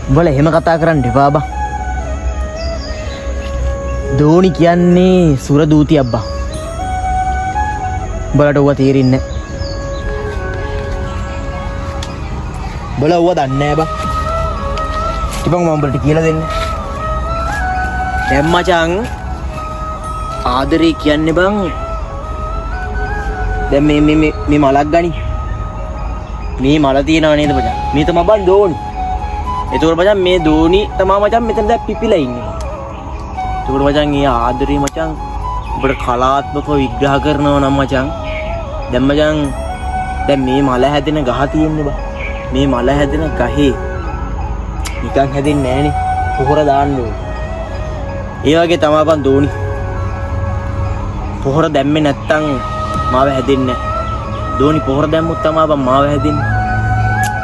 උඹලා එහෙම කතා කරන්න එපා බං. දෝනි කියන්නේ සුර දූතියක් බං. උඹලට ඌව තේරෙන්නේ නැහැ. උඹලා ඌව දන්නේ නැහැ බං. ඉතින් මම උඹලට කියලා දෙන්න. දැන් මචං ආදරේ කියන්නේ බං දැන් මේ මලක් ගනි. මේ මල තියනවා නේද මචං? මේ තමයි බං දෝනි. ඒතකොට මචං මේ දෝනි තමයි මචං මෙතන දැන් පිපිලා ඉන්නේ. ඒතකොට මචං මේ ආදරේ මචං ඔබට කලාත්මකව විග්‍රහ කරනවා නම් මචං දැන් මචං දැන් මේ මල හැදෙන ගහ තියෙන්නේ බං. මේ මල හැදෙන ගහේ නිකන් හැදෙන්නේ නැහනේ. පොහොර දාන්න ඕනේ. ඒ වගේ තමයි බං දෝනි. පොහොර දැම්මේ නැත්තම් මාව හැදෙන්නේ නැහැ. දෝනි පොහොර දැම්මොත් තමයි බං මාව හැදෙන්නේ.